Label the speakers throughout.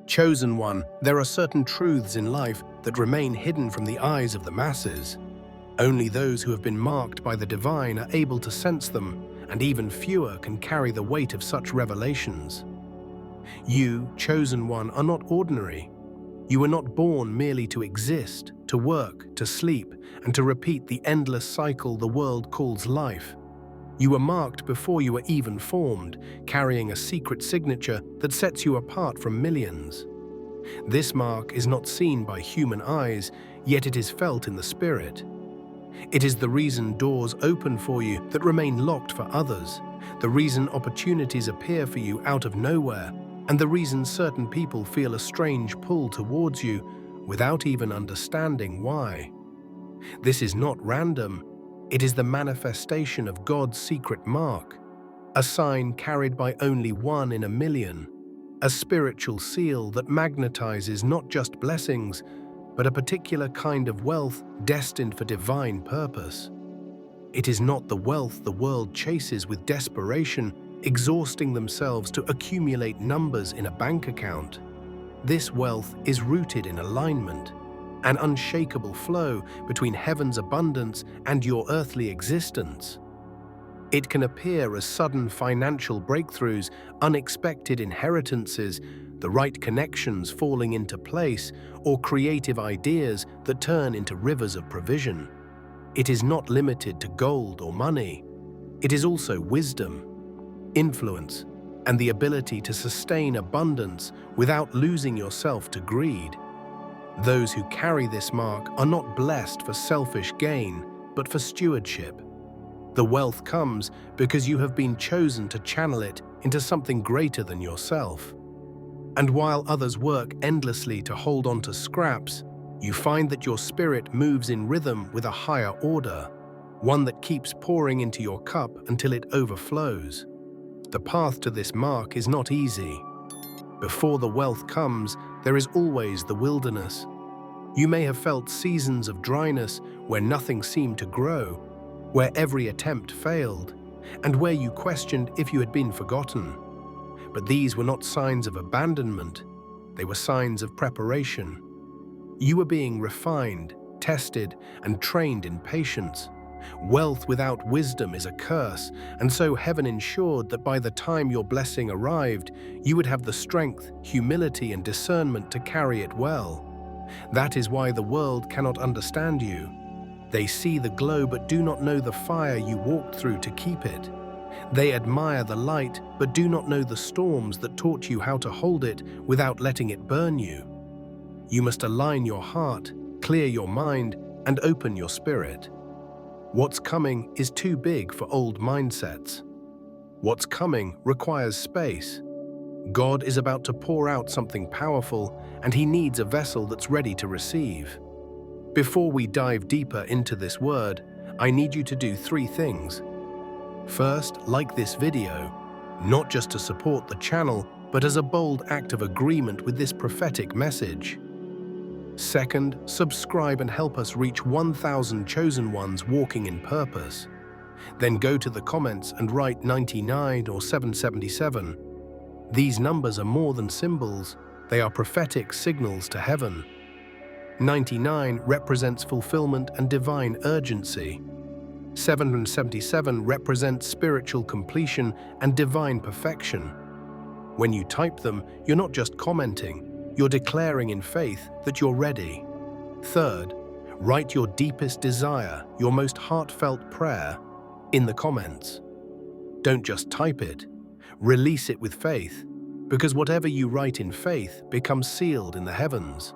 Speaker 1: Chosen one, there are certain truths in life that remain hidden from the eyes of the masses. Only those who have been marked by the divine are able to sense them, and even fewer can carry the weight of such revelations. You, chosen one, are not ordinary. You were not born merely to exist, to work, to sleep, and to repeat the endless cycle the world calls life. You were marked before you were even formed, carrying a secret signature that sets you apart from millions. This mark is not seen by human eyes, yet it is felt in the spirit. It is the reason doors open for you that remain locked for others, the reason opportunities appear for you out of nowhere, and the reason certain people feel a strange pull towards you without even understanding why. This is not random. It is the manifestation of God's secret mark, a sign carried by only 1 in a million, a spiritual seal that magnetizes not just blessings, but a particular kind of wealth destined for divine purpose. It is not the wealth the world chases with desperation, exhausting themselves to accumulate numbers in a bank account. This wealth is rooted in alignment, an unshakable flow between heaven's abundance and your earthly existence. It can appear as sudden financial breakthroughs, unexpected inheritances, the right connections falling into place, or creative ideas that turn into rivers of provision. It is not limited to gold or money. It is also wisdom, influence, and the ability to sustain abundance without losing yourself to greed. Those who carry this mark are not blessed for selfish gain, but for stewardship. The wealth comes because you have been chosen to channel it into something greater than yourself. And while others work endlessly to hold on to scraps, you find that your spirit moves in rhythm with a higher order, one that keeps pouring into your cup until it overflows. The path to this mark is not easy. Before the wealth comes, there is always the wilderness. You may have felt seasons of dryness where nothing seemed to grow, where every attempt failed, and where you questioned if you had been forgotten. But these were not signs of abandonment, they were signs of preparation. You were being refined, tested, and trained in patience. Wealth without wisdom is a curse, and so heaven ensured that by the time your blessing arrived, you would have the strength, humility, and discernment to carry it well. That is why the world cannot understand you. They see the glow but do not know the fire you walked through to keep it. They admire the light but do not know the storms that taught you how to hold it without letting it burn you. You must align your heart, clear your mind, and open your spirit. What's coming is too big for old mindsets. What's coming requires space. God is about to pour out something powerful, and He needs a vessel that's ready to receive. Before we dive deeper into this word, I need you to do 3 things. First, like this video, not just to support the channel, but as a bold act of agreement with this prophetic message. Second, subscribe and help us reach 1,000 chosen ones walking in purpose. Then go to the comments and write 99 or 777. These numbers are more than symbols, they are prophetic signals to heaven. 99 represents fulfillment and divine urgency. 777 represents spiritual completion and divine perfection. When you type them, you're not just commenting, you're declaring in faith that you're ready. Third, write your deepest desire, your most heartfelt prayer, in the comments. Don't just type it, release it with faith, because whatever you write in faith becomes sealed in the heavens.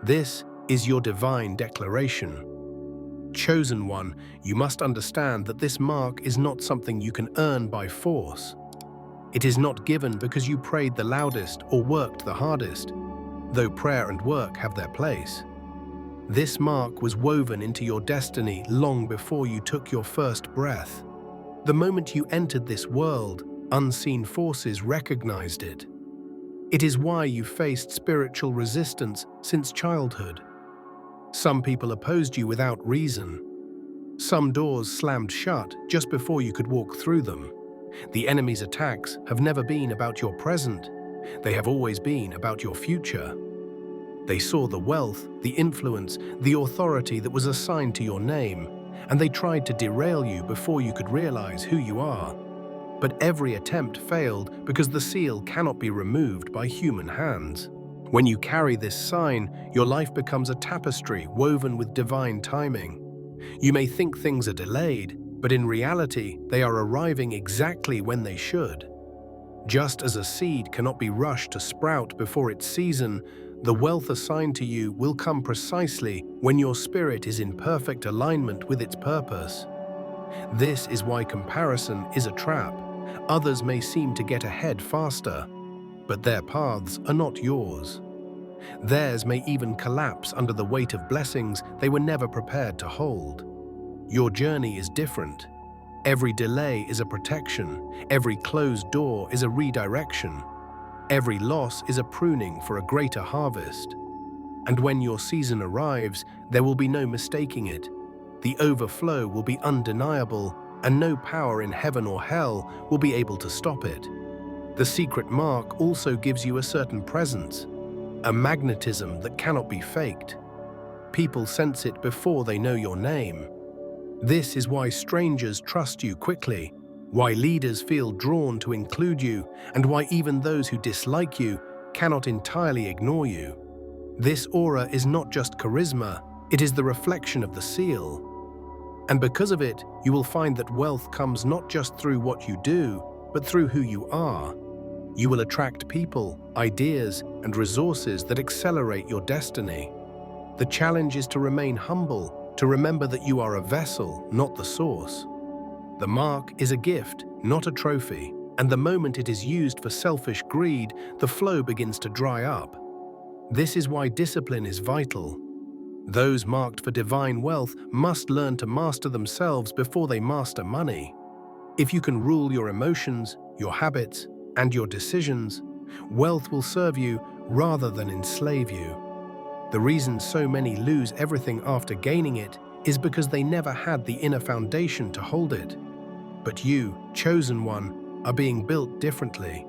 Speaker 1: This is your divine declaration. Chosen one, you must understand that this mark is not something you can earn by force. It is not given because you prayed the loudest or worked the hardest, though prayer and work have their place. This mark was woven into your destiny long before you took your first breath. The moment you entered this world, unseen forces recognized it. It is why you faced spiritual resistance since childhood. Some people opposed you without reason. Some doors slammed shut just before you could walk through them. The enemy's attacks have never been about your present. They have always been about your future. They saw the wealth, the influence, the authority that was assigned to your name, and they tried to derail you before you could realize who you are. But every attempt failed because the seal cannot be removed by human hands. When you carry this sign, your life becomes a tapestry woven with divine timing. You may think things are delayed, but in reality, they are arriving exactly when they should. Just as a seed cannot be rushed to sprout before its season, the wealth assigned to you will come precisely when your spirit is in perfect alignment with its purpose. This is why comparison is a trap. Others may seem to get ahead faster, but their paths are not yours. Theirs may even collapse under the weight of blessings they were never prepared to hold. Your journey is different. Every delay is a protection. Every closed door is a redirection. Every loss is a pruning for a greater harvest. And when your season arrives, there will be no mistaking it. The overflow will be undeniable, and no power in heaven or hell will be able to stop it. The secret mark also gives you a certain presence, a magnetism that cannot be faked. People sense it before they know your name. This is why strangers trust you quickly, why leaders feel drawn to include you, and why even those who dislike you cannot entirely ignore you. This aura is not just charisma, it is the reflection of the seal. And because of it, you will find that wealth comes not just through what you do, but through who you are. You will attract people, ideas, and resources that accelerate your destiny. The challenge is to remain humble, to remember that you are a vessel, not the source. The mark is a gift, not a trophy, and the moment it is used for selfish greed, the flow begins to dry up. This is why discipline is vital. Those marked for divine wealth must learn to master themselves before they master money. If you can rule your emotions, your habits, and your decisions, wealth will serve you rather than enslave you. The reason so many lose everything after gaining it is because they never had the inner foundation to hold it. But you, chosen one, are being built differently.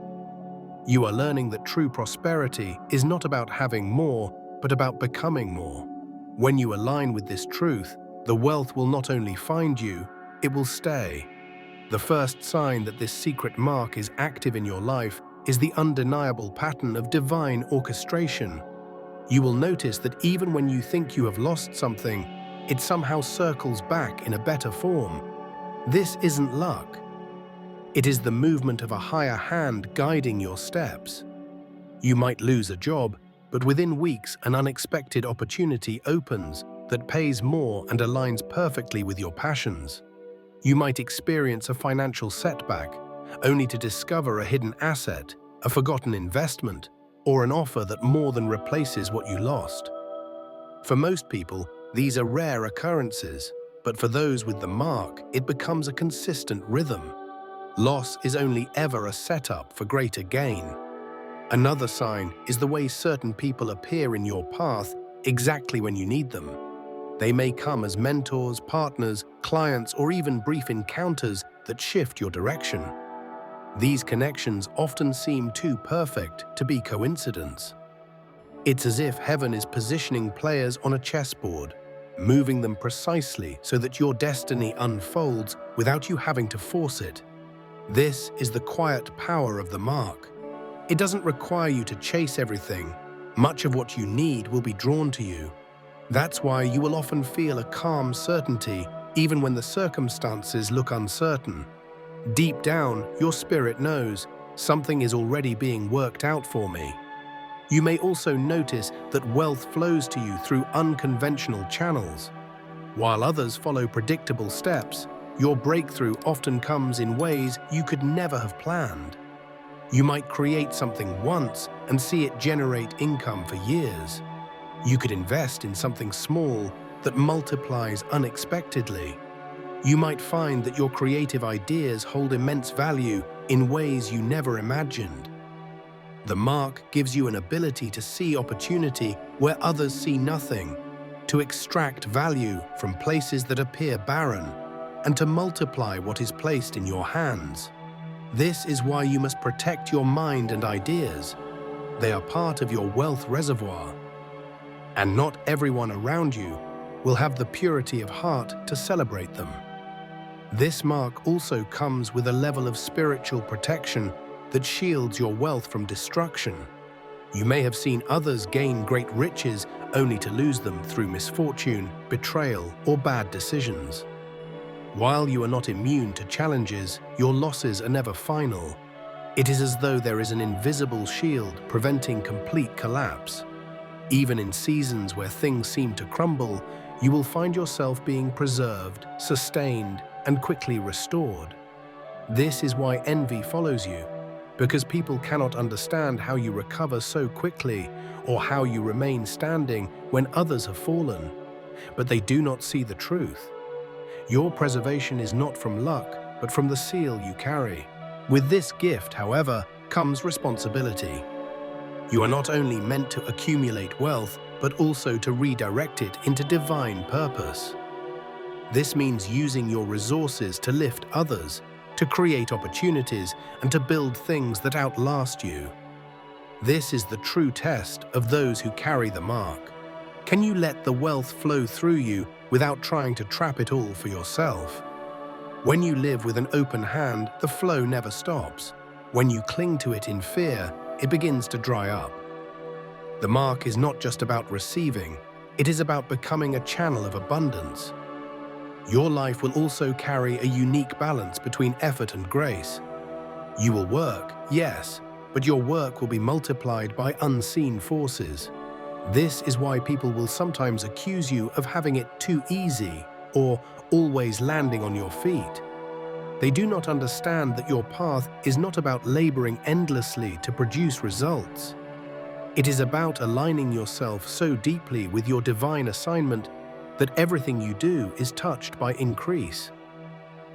Speaker 1: You are learning that true prosperity is not about having more, but about becoming more. When you align with this truth, the wealth will not only find you, it will stay. The first sign that this secret mark is active in your life is the undeniable pattern of divine orchestration. You will notice that even when you think you have lost something, it somehow circles back in a better form. This isn't luck. It is the movement of a higher hand guiding your steps. You might lose a job, but within weeks an unexpected opportunity opens that pays more and aligns perfectly with your passions. You might experience a financial setback, only to discover a hidden asset, a forgotten investment, or an offer that more than replaces what you lost. For most people, these are rare occurrences, but for those with the mark, it becomes a consistent rhythm. Loss is only ever a setup for greater gain. Another sign is the way certain people appear in your path exactly when you need them. They may come as mentors, partners, clients, or even brief encounters that shift your direction. These connections often seem too perfect to be coincidence. It's as if heaven is positioning players on a chessboard, moving them precisely so that your destiny unfolds without you having to force it. This is the quiet power of the mark. It doesn't require you to chase everything. Much of what you need will be drawn to you. That's why you will often feel a calm certainty even when the circumstances look uncertain. Deep down, your spirit knows something is already being worked out for me. You may also notice that wealth flows to you through unconventional channels. While others follow predictable steps, your breakthrough often comes in ways you could never have planned. You might create something once and see it generate income for years. You could invest in something small that multiplies unexpectedly. You might find that your creative ideas hold immense value in ways you never imagined. The mark gives you an ability to see opportunity where others see nothing, to extract value from places that appear barren, and to multiply what is placed in your hands. This is why you must protect your mind and ideas. They are part of your wealth reservoir, and not everyone around you will have the purity of heart to celebrate them. This mark also comes with a level of spiritual protection that shields your wealth from destruction. You may have seen others gain great riches only to lose them through misfortune, betrayal, or bad decisions. While you are not immune to challenges, your losses are never final. It is as though there is an invisible shield preventing complete collapse. Even in seasons where things seem to crumble, you will find yourself being preserved, sustained, and quickly restored. This is why envy follows you, because people cannot understand how you recover so quickly or how you remain standing when others have fallen. But they do not see the truth. Your preservation is not from luck, but from the seal you carry. With this gift, however, comes responsibility. You are not only meant to accumulate wealth, but also to redirect it into divine purpose. This means using your resources to lift others, to create opportunities, and to build things that outlast you. This is the true test of those who carry the mark. Can you let the wealth flow through you without trying to trap it all for yourself? When you live with an open hand, the flow never stops. When you cling to it in fear, it begins to dry up. The mark is not just about receiving, it is about becoming a channel of abundance. Your life will also carry a unique balance between effort and grace. You will work, yes, but your work will be multiplied by unseen forces. This is why people will sometimes accuse you of having it too easy or always landing on your feet. They do not understand that your path is not about laboring endlessly to produce results. It is about aligning yourself so deeply with your divine assignment that everything you do is touched by increase.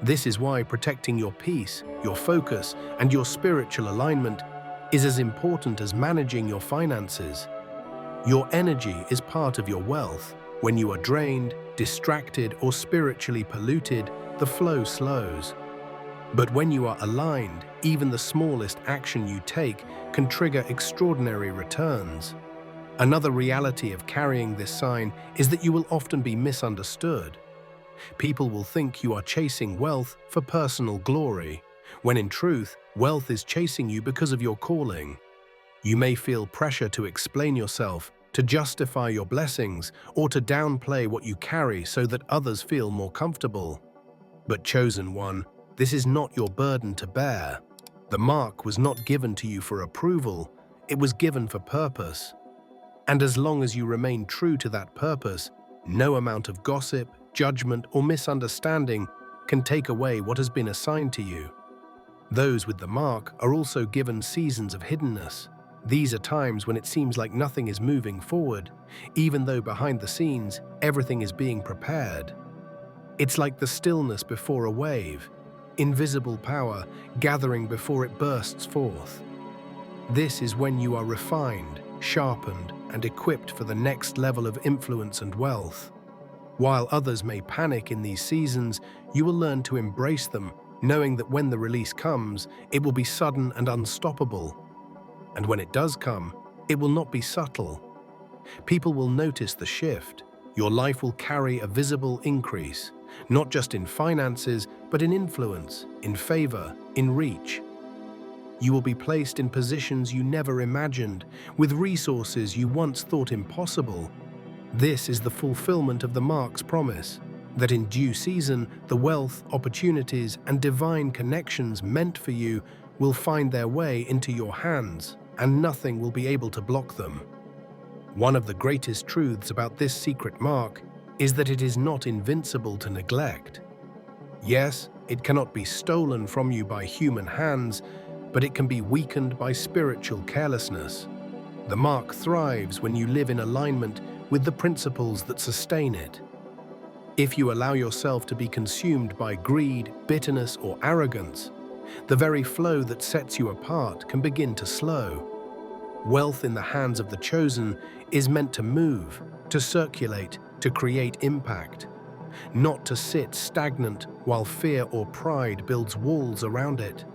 Speaker 1: This is why protecting your peace, your focus, and your spiritual alignment is as important as managing your finances. Your energy is part of your wealth. When you are drained, distracted, or spiritually polluted, the flow slows. But when you are aligned, even the smallest action you take can trigger extraordinary returns. Another reality of carrying this sign is that you will often be misunderstood. People will think you are chasing wealth for personal glory, when in truth, wealth is chasing you because of your calling. You may feel pressure to explain yourself, to justify your blessings, or to downplay what you carry so that others feel more comfortable. But chosen one, this is not your burden to bear. The mark was not given to you for approval, it was given for purpose. And as long as you remain true to that purpose, no amount of gossip, judgment, or misunderstanding can take away what has been assigned to you. Those with the mark are also given seasons of hiddenness. These are times when it seems like nothing is moving forward, even though behind the scenes, everything is being prepared. It's like the stillness before a wave, invisible power gathering before it bursts forth. This is when you are refined, sharpened, and equipped for the next level of influence and wealth. While others may panic in these seasons, you will learn to embrace them, knowing that when the release comes, it will be sudden and unstoppable. And when it does come, it will not be subtle. People will notice the shift. Your life will carry a visible increase, not just in finances, but in influence, in favor, in reach. You will be placed in positions you never imagined, with resources you once thought impossible. This is the fulfillment of the mark's promise, that in due season, the wealth, opportunities, and divine connections meant for you will find their way into your hands, and nothing will be able to block them. One of the greatest truths about this secret mark is that it is not invincible to neglect. Yes, it cannot be stolen from you by human hands, but it can be weakened by spiritual carelessness. The mark thrives when you live in alignment with the principles that sustain it. If you allow yourself to be consumed by greed, bitterness, or arrogance, the very flow that sets you apart can begin to slow. Wealth in the hands of the chosen is meant to move, to circulate, to create impact, not to sit stagnant while fear or pride builds walls around it.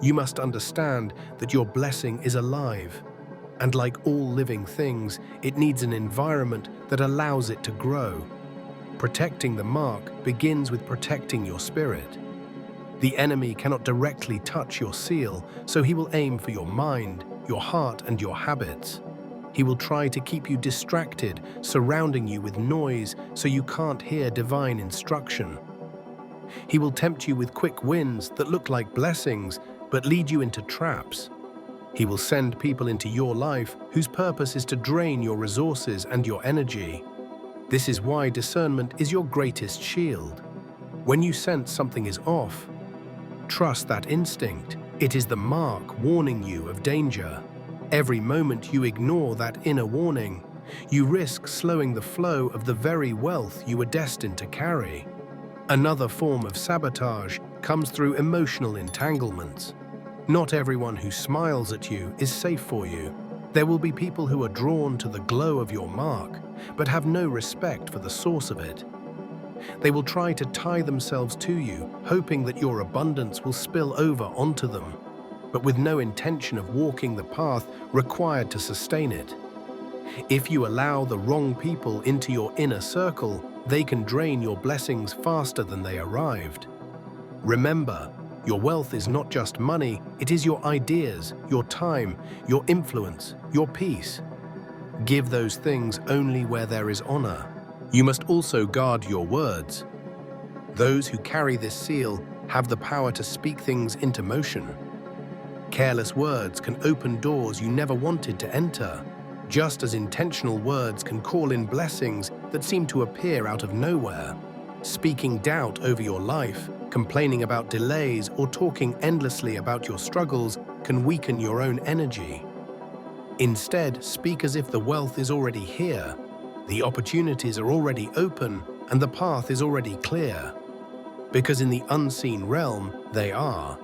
Speaker 1: You must understand that your blessing is alive, And like all living things, it needs an environment that allows it to grow. Protecting the mark begins with protecting your spirit. The enemy cannot directly touch your seal, so he will aim for your mind, your heart, and your habits. He will try to keep you distracted, surrounding you with noise so you can't hear divine instruction. He will tempt you with quick wins that look like blessings, but lead you into traps. He will send people into your life whose purpose is to drain your resources and your energy. This is why discernment is your greatest shield. When you sense something is off, trust that instinct. It is the mark warning you of danger. Every moment you ignore that inner warning, you risk slowing the flow of the very wealth you were destined to carry. Another form of sabotage comes through emotional entanglements. Not everyone who smiles at you is safe for you. There will be people who are drawn to the glow of your mark, but have no respect for the source of it. They will try to tie themselves to you, hoping that your abundance will spill over onto them, but with no intention of walking the path required to sustain it. If you allow the wrong people into your inner circle, they can drain your blessings faster than they arrived. Remember, your wealth is not just money, it is your ideas, your time, your influence, your peace. Give those things only where there is honor. You must also guard your words. Those who carry this seal have the power to speak things into motion. Careless words can open doors you never wanted to enter, just as intentional words can call in blessings that seem to appear out of nowhere. Speaking doubt over your life, complaining about delays, or talking endlessly about your struggles can weaken your own energy. Instead, speak as if the wealth is already here, the opportunities are already open, and the path is already clear. Because in the unseen realm, they are.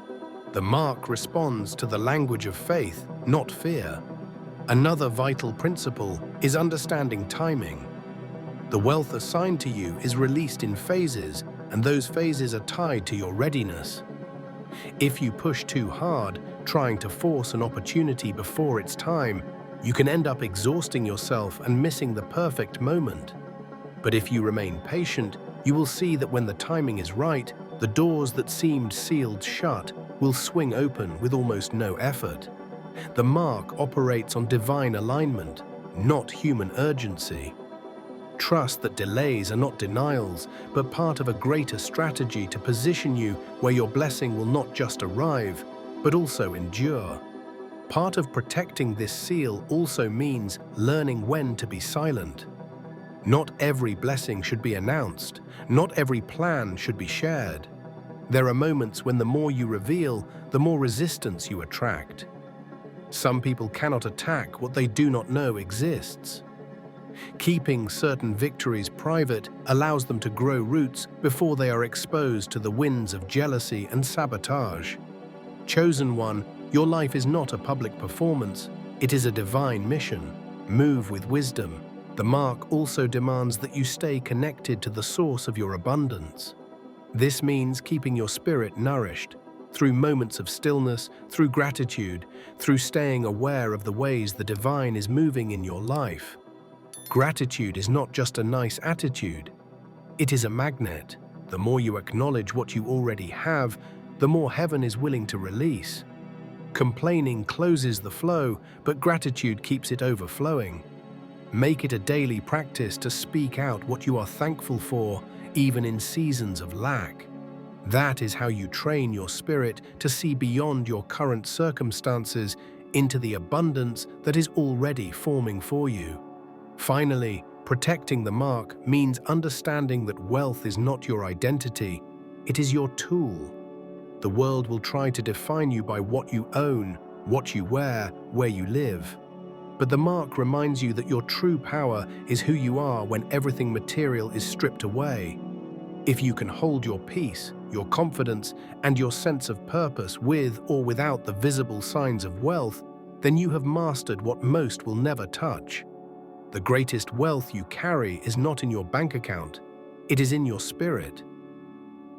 Speaker 1: The mark responds to the language of faith, not fear. Another vital principle is understanding timing. The wealth assigned to you is released in phases, and those phases are tied to your readiness. If you push too hard, trying to force an opportunity before its time, you can end up exhausting yourself and missing the perfect moment. But if you remain patient, you will see that when the timing is right, the doors that seemed sealed shut will swing open with almost no effort. The mark operates on divine alignment, not human urgency. Trust that delays are not denials, but part of a greater strategy to position you where your blessing will not just arrive, but also endure. Part of protecting this seal also means learning when to be silent. Not every blessing should be announced. Not every plan should be shared. There are moments when the more you reveal, the more resistance you attract. Some people cannot attack what they do not know exists. Keeping certain victories private allows them to grow roots before they are exposed to the winds of jealousy and sabotage. Chosen one, your life is not a public performance, it is a divine mission. Move with wisdom. The mark also demands that you stay connected to the source of your abundance. This means keeping your spirit nourished, through moments of stillness, through gratitude, through staying aware of the ways the divine is moving in your life. Gratitude is not just a nice attitude, it is a magnet. The more you acknowledge what you already have, the more heaven is willing to release. Complaining closes the flow, but gratitude keeps it overflowing. Make it a daily practice to speak out what you are thankful for, even in seasons of lack. That is how you train your spirit to see beyond your current circumstances into the abundance that is already forming for you. Finally, protecting the mark means understanding that wealth is not your identity, it is your tool. The world will try to define you by what you own, what you wear, where you live. But the mark reminds you that your true power is who you are when everything material is stripped away. If you can hold your peace, your confidence, and your sense of purpose with or without the visible signs of wealth, then you have mastered what most will never touch. The greatest wealth you carry is not in your bank account, it is in your spirit.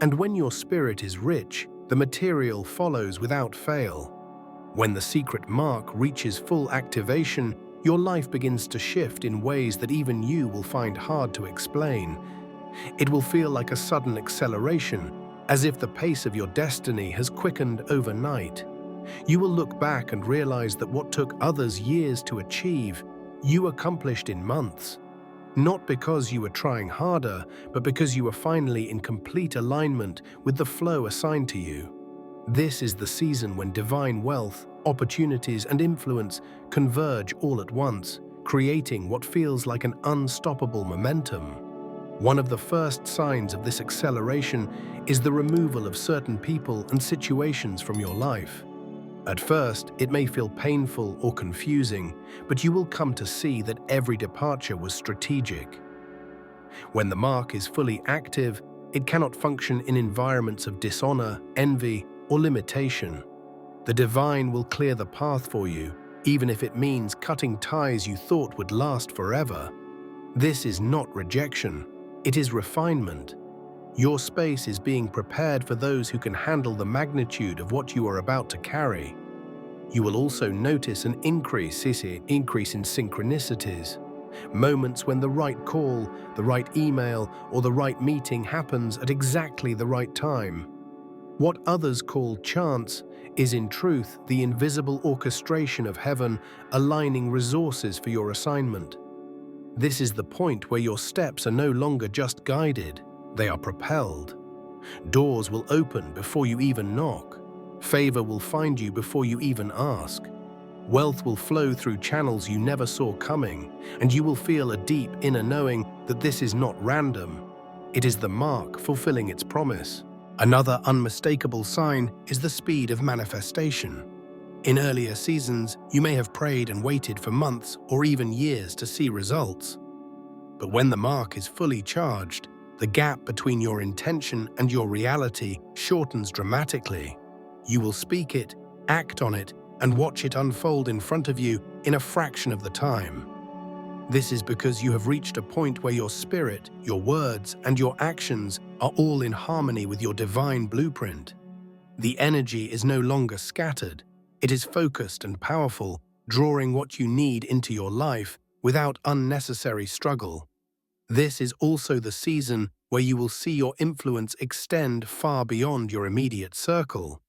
Speaker 1: And when your spirit is rich, the material follows without fail. When the secret mark reaches full activation, your life begins to shift in ways that even you will find hard to explain. It will feel like a sudden acceleration, as if the pace of your destiny has quickened overnight. You will look back and realize that what took others years to achieve, you accomplished in months. Not because you were trying harder, but because you were finally in complete alignment with the flow assigned to you. This is the season when divine wealth, opportunities, and influence converge all at once, creating what feels like an unstoppable momentum. One of the first signs of this acceleration is the removal of certain people and situations from your life. At first, it may feel painful or confusing, but you will come to see that every departure was strategic. When the mark is fully active, it cannot function in environments of dishonor, envy, or limitation. The divine will clear the path for you, even if it means cutting ties you thought would last forever. This is not rejection, it is refinement. Your space is being prepared for those who can handle the magnitude of what you are about to carry. You will also notice an increase in synchronicities, moments when the right call, the right email, or the right meeting happens at exactly the right time. What others call chance is in truth the invisible orchestration of heaven aligning resources for your assignment. This is the point where your steps are no longer just guided, they are propelled. Doors will open before you even knock. Favor will find you before you even ask. Wealth will flow through channels you never saw coming, and you will feel a deep inner knowing that this is not random. It is the mark fulfilling its promise. Another unmistakable sign is the speed of manifestation. In earlier seasons, you may have prayed and waited for months or even years to see results. But when the mark is fully charged, the gap between your intention and your reality shortens dramatically. You will speak it, act on it, and watch it unfold in front of you in a fraction of the time. This is because you have reached a point where your spirit, your words, and your actions are all in harmony with your divine blueprint. The energy is no longer scattered. It is focused and powerful, drawing what you need into your life without unnecessary struggle. This is also the season where you will see your influence extend far beyond your immediate circle.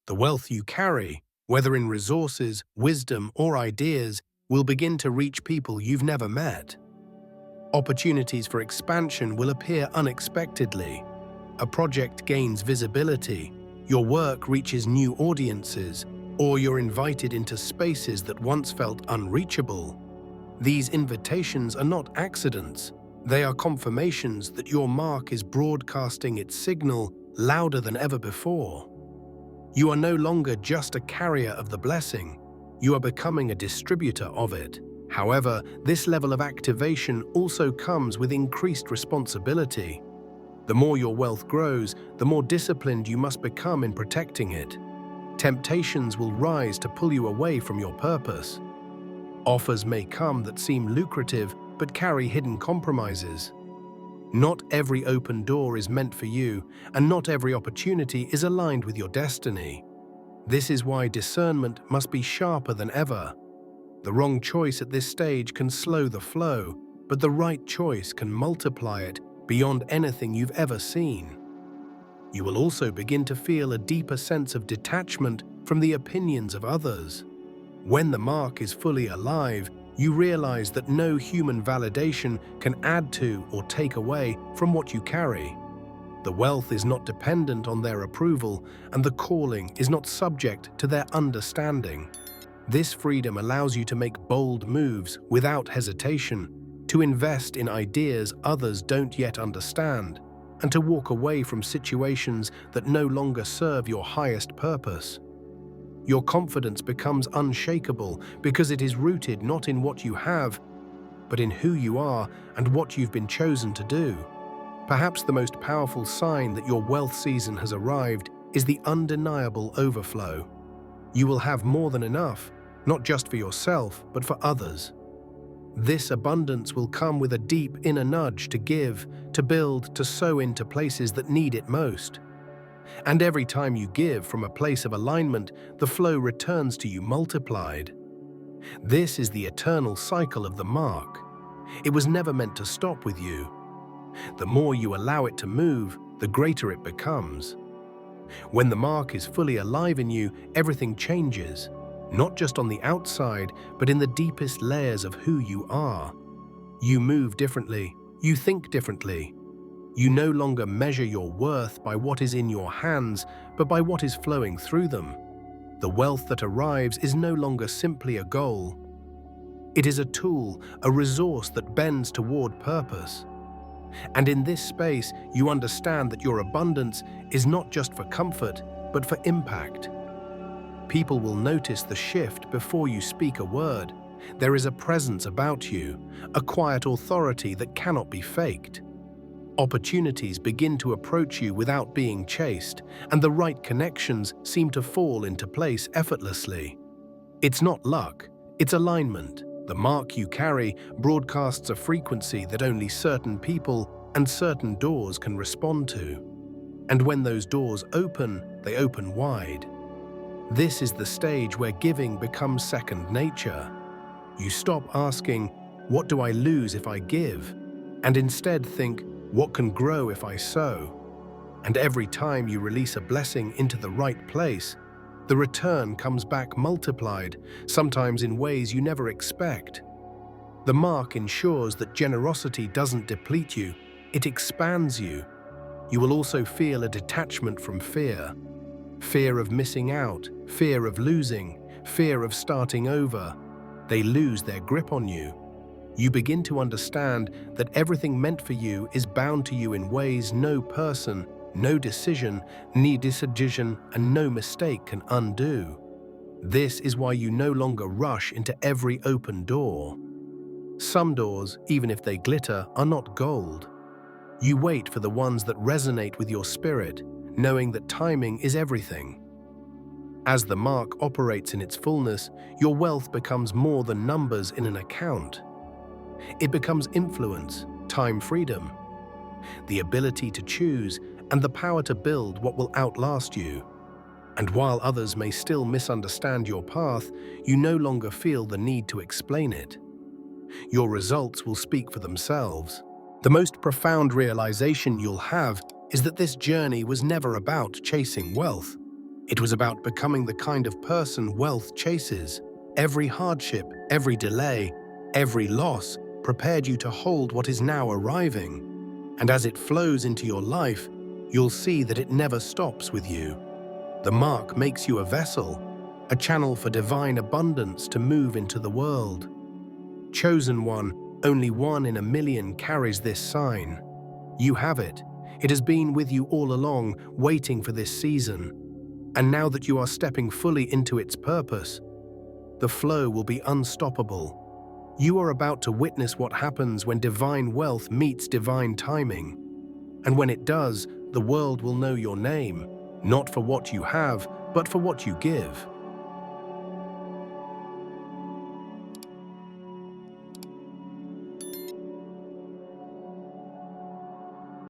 Speaker 1: The wealth you carry, whether in resources, wisdom, or ideas, will begin to reach people you've never met. Opportunities for expansion will appear unexpectedly. A project gains visibility, your work reaches new audiences, or you're invited into spaces that once felt unreachable. These invitations are not accidents. They are confirmations that your mark is broadcasting its signal louder than ever before. You are no longer just a carrier of the blessing. You are becoming a distributor of it. However, this level of activation also comes with increased responsibility. The more your wealth grows, the more disciplined you must become in protecting it. Temptations will rise to pull you away from your purpose. Offers may come that seem lucrative but carry hidden compromises. Not every open door is meant for you, and not every opportunity is aligned with your destiny. This is why discernment must be sharper than ever. The wrong choice at this stage can slow the flow, but the right choice can multiply it beyond anything you've ever seen. You will also begin to feel a deeper sense of detachment from the opinions of others. When the mark is fully alive, you realize that no human validation can add to or take away from what you carry. The wealth is not dependent on their approval, and the calling is not subject to their understanding. This freedom allows you to make bold moves without hesitation, to invest in ideas others don't yet understand, and to walk away from situations that no longer serve your highest purpose. Your confidence becomes unshakable because it is rooted not in what you have, but in who you are and what you've been chosen to do. Perhaps the most powerful sign that your wealth season has arrived is the undeniable overflow. You will have more than enough, not just for yourself, but for others. This abundance will come with a deep inner nudge to give, to build, to sow into places that need it most. And every time you give from a place of alignment, the flow returns to you multiplied. This is the eternal cycle of the mark. It was never meant to stop with you. The more you allow it to move, the greater it becomes. When the mark is fully alive in you, everything changes, not just on the outside, but in the deepest layers of who you are. You move differently, you think differently. You no longer measure your worth by what is in your hands, but by what is flowing through them. The wealth that arrives is no longer simply a goal. It is a tool, a resource that bends toward purpose. And in this space, you understand that your abundance is not just for comfort, but for impact. People will notice the shift before you speak a word. There is a presence about you, a quiet authority that cannot be faked. Opportunities begin to approach you without being chased, and the right connections seem to fall into place effortlessly. It's not luck, it's alignment. The mark you carry broadcasts a frequency that only certain people and certain doors can respond to. And when those doors open, they open wide. This is the stage where giving becomes second nature. You stop asking, "What do I lose if I give?" and instead think, "What can grow if I sow?" And every time you release a blessing into the right place, the return comes back multiplied, sometimes in ways you never expect. The mark ensures that generosity doesn't deplete you, it expands you. You will also feel a detachment from fear. Fear of missing out, fear of losing, fear of starting over. They lose their grip on you. You begin to understand that everything meant for you is bound to you in ways no person, no decision, and no mistake can undo. This is why you no longer rush into every open door. Some doors, even if they glitter, are not gold. You wait for the ones that resonate with your spirit, knowing that timing is everything. As the mark operates in its fullness, your wealth becomes more than numbers in an account. It becomes influence, time freedom, the ability to choose, and the power to build what will outlast you. And while others may still misunderstand your path, you no longer feel the need to explain it. Your results will speak for themselves. The most profound realization you'll have is that this journey was never about chasing wealth. It was about becoming the kind of person wealth chases. Every hardship, every delay, every loss prepared you to hold what is now arriving. And as it flows into your life, you'll see that it never stops with you. The mark makes you a vessel, a channel for divine abundance to move into the world. Chosen one, only one in a million carries this sign. You have it. It has been with you all along, waiting for this season. And now that you are stepping fully into its purpose, the flow will be unstoppable. You are about to witness what happens when divine wealth meets divine timing. And when it does, the world will know your name, not for what you have, but for what you give.